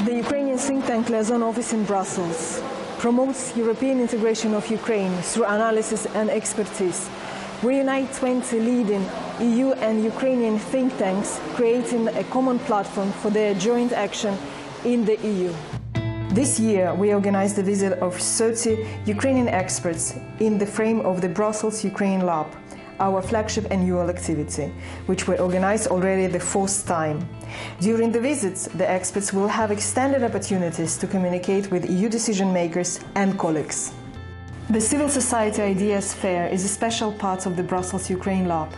The Ukrainian think tank Liaison office in Brussels promotes European integration of Ukraine through analysis and expertise. We unite 20 leading EU and Ukrainian think tanks, creating a common platform for their joint action in the EU. This year, we organized the visit of 30 Ukrainian experts in the frame of the Brussels UkraineLab, our flagship annual activity, which we organized already the fourth time. During the visits, the experts will have extended opportunities to communicate with EU decision-makers and colleagues. The Civil Society Ideas Fair is a special part of the Brussels UkraineLab.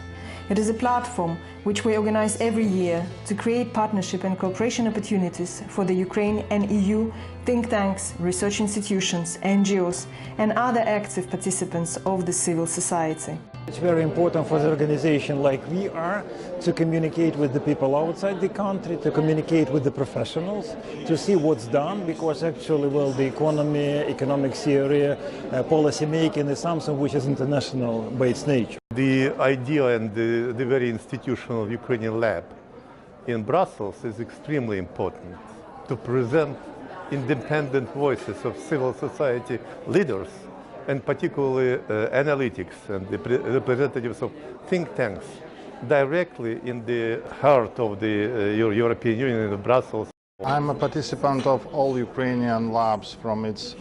It is a platform which we organize every year to create partnership and cooperation opportunities for the Ukraine and EU think tanks, research institutions, NGOs, and other active participants of the civil society. It's very important for the organization like we are to communicate with the people outside the country, to communicate with the professionals, to see what's done, because actually, well, the economic theory, policy making is something which is international by its nature. The idea and the very institutional Ukrainian lab in Brussels is extremely important to present independent voices of civil society leaders, and particularly analytics and the representatives of think tanks directly in the heart of the European Union in Brussels. I'm a participant of all Ukrainian labs from its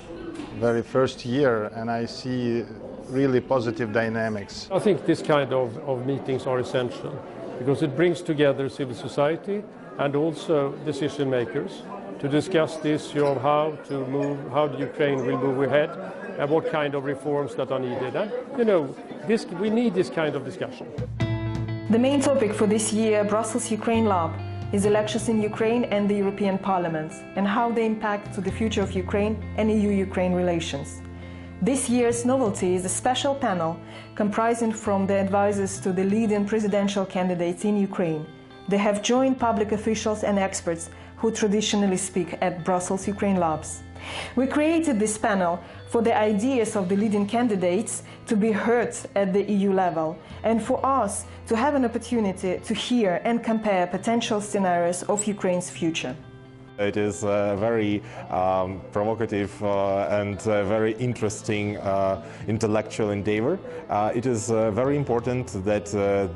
very first year, and I see really positive dynamics. I think this kind of meetings are essential because it brings together civil society and also decision makers to discuss the issue of how the Ukraine will move ahead and what kind of reforms that are needed. And, we need this kind of discussion. The main topic for this year, Brussels UkraineLab, is elections in Ukraine and the European Parliament and how they impact to the future of Ukraine and EU-Ukraine relations. This year's novelty is a special panel comprising from the advisors to the leading presidential candidates in Ukraine. They have joined public officials and experts who traditionally speak at Brussels UkraineLabs. We created this panel for the ideas of the leading candidates to be heard at the EU level and for us to have an opportunity to hear and compare potential scenarios of Ukraine's future. It is a very provocative and very interesting intellectual endeavor. It is very important that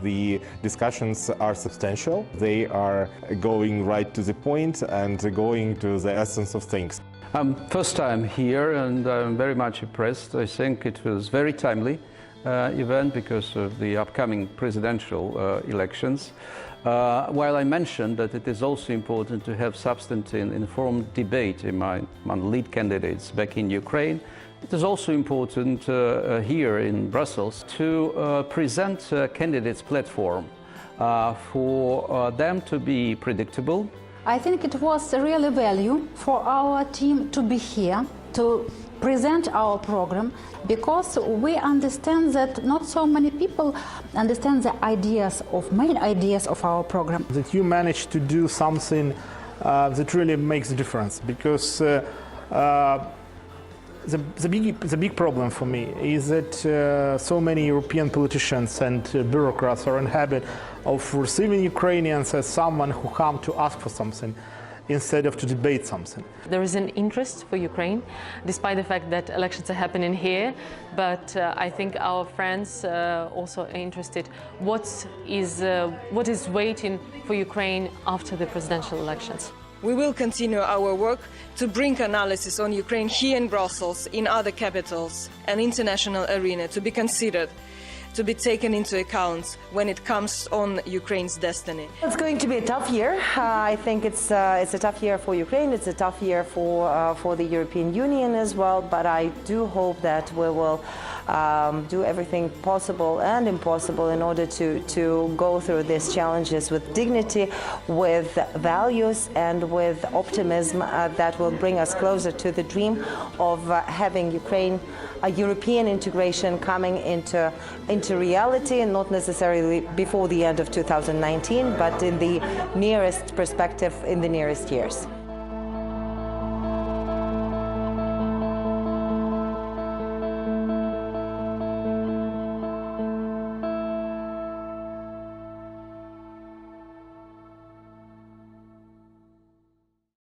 the discussions are substantial. They are going right to the point and going to the essence of things. First time here, and I'm very much impressed. I think it was very timely event because of the upcoming presidential elections. While I mentioned that it is also important to have substantive, informed debate among lead candidates back in Ukraine, it is also important here in Brussels to present candidates' platform for them to be predictable. I think it was really value for our team to be here, to present our program, because we understand that not so many people understand the main ideas of our program. That you managed to do something that really makes a difference, because the big problem for me is that so many European politicians and bureaucrats are in habit of receiving Ukrainians as someone who come to ask for something instead of to debate something. There is an interest for Ukraine, despite the fact that elections are happening here, but I think our friends also are interested what is waiting for Ukraine after the presidential elections. We will continue our work to bring analysis on Ukraine here in Brussels, in other capitals and international arena to be considered, to be taken into account when it comes on Ukraine's destiny. It's going to be a tough year. I think it's a tough year for Ukraine. It's a tough year for the European Union as well. But I do hope that we will do everything possible and impossible in order to go through these challenges with dignity, with values, and with optimism that will bring us closer to the dream of having Ukraine, a European integration coming into reality, and not necessarily before the end of 2019, but in the nearest perspective, in the nearest years.